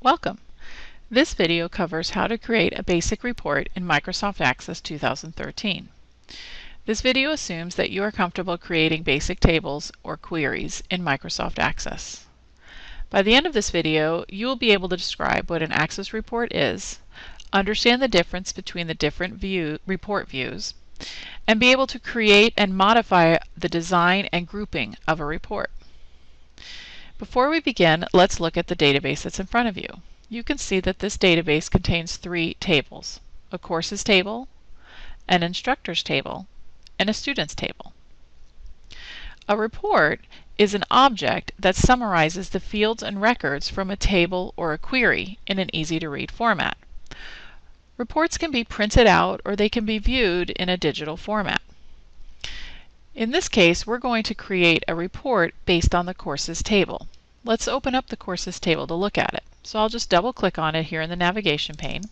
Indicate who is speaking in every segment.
Speaker 1: Welcome! This video covers how to create a basic report in Microsoft Access 2013. This video assumes that you are comfortable creating basic tables or queries in Microsoft Access. By the end of this video, you will be able to describe what an Access report is, understand the difference between the different report views, and be able to create and modify the design and grouping of a report. Before we begin, let's look at the database that's in front of you. You can see that this database contains three tables: a courses table, an instructors table, and a students table. A report is an object that summarizes the fields and records from a table or a query in an easy-to-read format. Reports can be printed out or they can be viewed in a digital format. In this case, we're going to create a report based on the courses table. Let's open up the courses table to look at it. So I'll just double-click on it here in the navigation pane,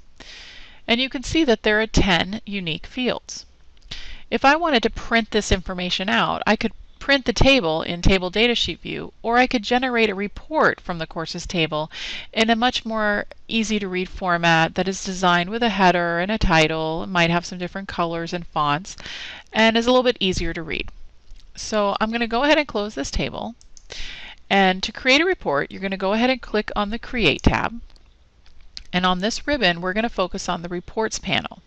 Speaker 1: and you can see that there are 10 unique fields. If I wanted to print this information out, I could print the table in Table Datasheet view, or I could generate a report from the courses table in a much more easy-to-read format that is designed with a header and a title. It might have some different colors and fonts, and is a little bit easier to read. So I'm going to go ahead and close this table. And to create a report, you're going to go ahead and click on the Create tab. And on this ribbon, we're going to focus on the Reports panel.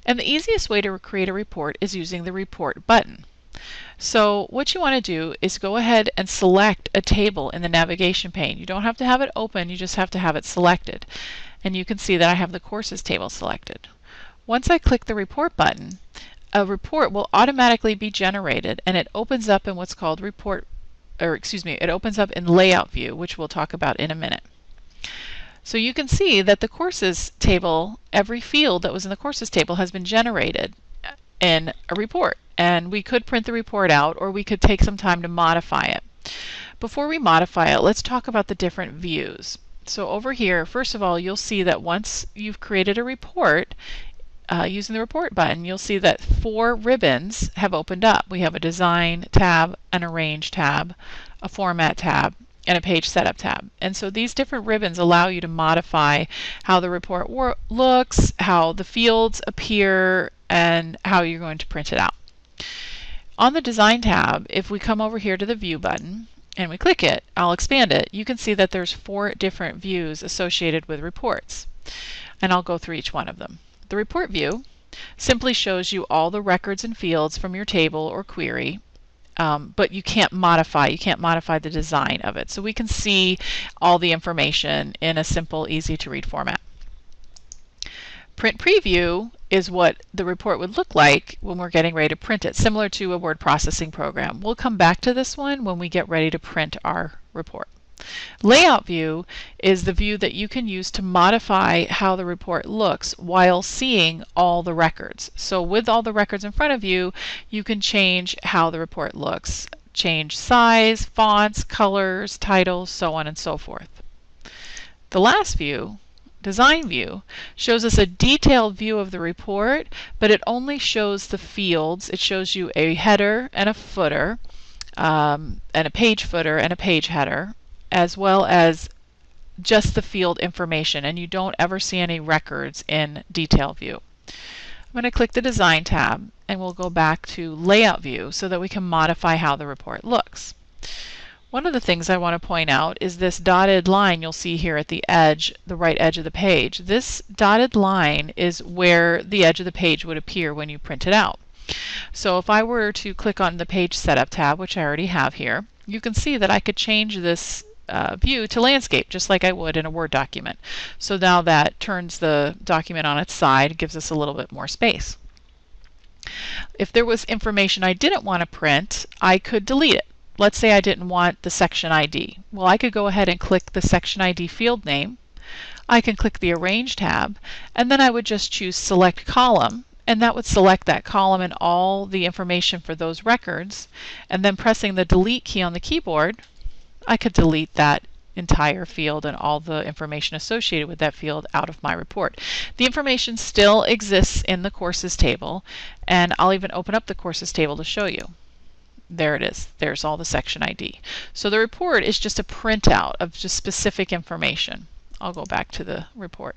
Speaker 1: And the easiest way to create a report is using the Report button. So what you want to do is go ahead and select a table in the navigation pane. You don't have to have it open, you just have to have it selected. And you can see that I have the courses table selected. Once I click the Report button, a report will automatically be generated, and it opens up in what's called it opens up in Layout view, which we'll talk about in a minute. So you can see that the courses table, every field that was in the courses table has been generated in a report. And we could print the report out, or we could take some time to modify it. Before we modify it, let's talk about the different views. So over here, first of all, you'll see that once you've created a report, using the Report button, you'll see that 4 ribbons have opened up. We have a Design tab, an Arrange tab, a Format tab, and a Page Setup tab. And so these different ribbons allow you to modify how the report looks, how the fields appear, and how you're going to print it out. On the Design tab, if we come over here to the View button and we click it, I'll expand it, you can see that there's 4 different views associated with reports. And I'll go through each one of them. The Report view simply shows you all the records and fields from your table or query, but you can't modify the design of it. So we can see all the information in a simple, easy-to-read format. Print Preview is what the report would look like when we're getting ready to print it, similar to a word processing program. We'll come back to this one when we get ready to print our report. Layout view is the view that you can use to modify how the report looks while seeing all the records. So with all the records in front of you, you can change how the report looks, change size, fonts, colors, titles, so on and so forth. The last view, Design view, shows us a detailed view of the report, but it only shows the fields. It shows you a header and a footer, and a page footer and a page header, as well as just the field information, and you don't ever see any records in Detail view. I'm going to click the Design tab, and we'll go back to Layout view so that we can modify how the report looks. One of the things I want to point out is this dotted line you'll see here at the edge, the right edge of the page. This dotted line is where the edge of the page would appear when you print it out. So if I were to click on the Page Setup tab, which I already have here, you can see that I could change this view to landscape just like I would in a Word document. So now that turns the document on its side, gives us a little bit more space. If there was information I didn't want to print, I could delete it. Let's say I didn't want the section ID. Well, I could go ahead and click the section ID field name. I can click the Arrange tab, and then I would just choose Select Column, and that would select that column and all the information for those records. And then pressing the Delete key on the keyboard, I could delete that entire field and all the information associated with that field out of my report. The information still exists in the courses table, and I'll even open up the courses table to show you. There it is. There's all the section ID. So the report is just a printout of just specific information. I'll go back to the report.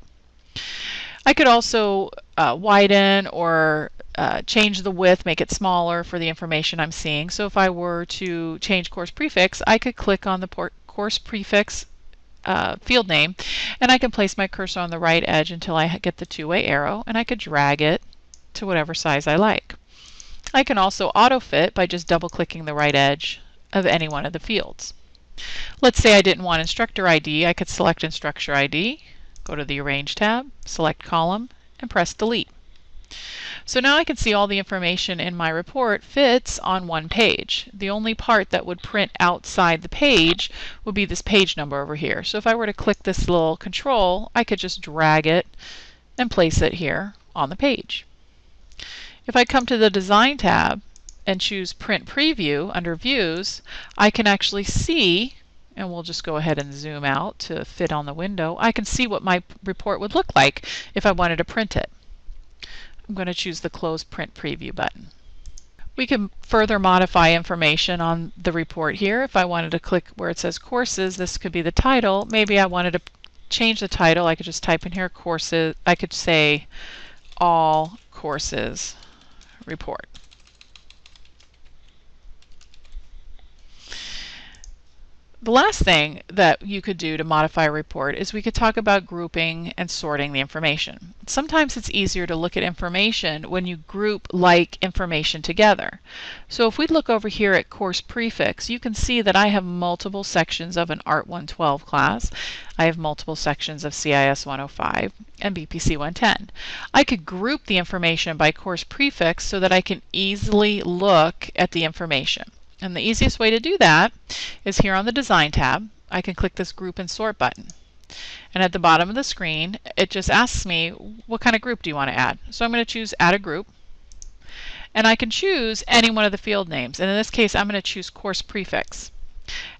Speaker 1: I could also widen or change the width, make it smaller for the information I'm seeing. So if I were to change course prefix, I could click on the course prefix field name, and I can place my cursor on the right edge until I get the two-way arrow, and I could drag it to whatever size I like. I can also auto-fit by just double-clicking the right edge of any one of the fields. Let's say I didn't want instructor ID. I could select instructor ID, go to the Arrange tab, select Column, and press Delete. So now I can see all the information in my report fits on one page. The only part that would print outside the page would be this page number over here. So if I were to click this little control, I could just drag it and place it here on the page. If I come to the Design tab and choose Print Preview under Views, I can actually see, and we'll just go ahead and zoom out to fit on the window, I can see what my report would look like if I wanted to print it. I'm going to choose the Close Print Preview button. We can further modify information on the report here. If I wanted to click where it says Courses, this could be the title. Maybe I wanted to change the title. I could just type in here Courses. I could say All Courses Report. The last thing that you could do to modify a report is we could talk about grouping and sorting the information. Sometimes it's easier to look at information when you group like information together. So if we look over here at course prefix, you can see that I have multiple sections of an Art 112 class. I have multiple sections of CIS 105 and BPC 110. I could group the information by course prefix so that I can easily look at the information. And the easiest way to do that is here on the Design tab. I can click this Group and Sort button. And at the bottom of the screen, it just asks me, what kind of group do you want to add? So I'm going to choose Add a Group. And I can choose any one of the field names. And in this case, I'm going to choose Course Prefix.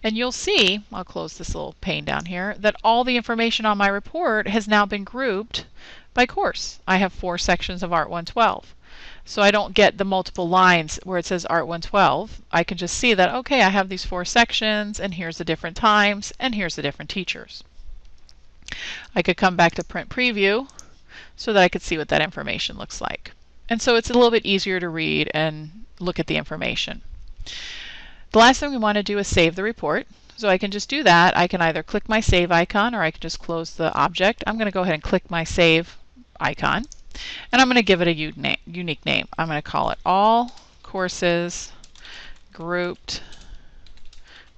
Speaker 1: And you'll see, I'll close this little pane down here, that all the information on my report has now been grouped by course. I have 4 sections of Art 112. So I don't get the multiple lines where it says Art 112. I can just see that, okay, I have these 4 sections, and here's the different times, and here's the different teachers. I could come back to Print Preview so that I could see what that information looks like. And so it's a little bit easier to read and look at the information. The last thing we want to do is save the report. So I can just do that. I can either click my Save icon, or I can just close the object. I'm going to go ahead and click my Save icon. And I'm going to give it a unique name. I'm going to call it All Courses Grouped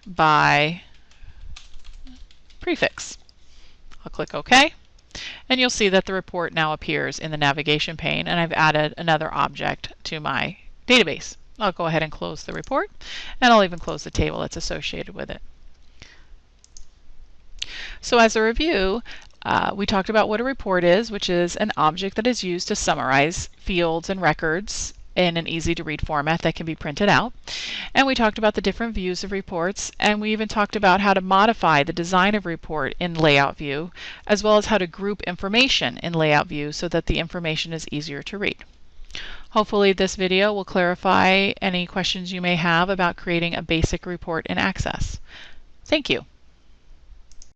Speaker 1: by Prefix. I'll click OK. And you'll see that the report now appears in the navigation pane, and I've added another object to my database. I'll go ahead and close the report, and I'll even close the table that's associated with it. So as a review, we talked about what a report is, which is an object that is used to summarize fields and records in an easy-to-read format that can be printed out. And we talked about the different views of reports, and we even talked about how to modify the design of report in Layout View, as well as how to group information in Layout View so that the information is easier to read. Hopefully this video will clarify any questions you may have about creating a basic report in Access. Thank you.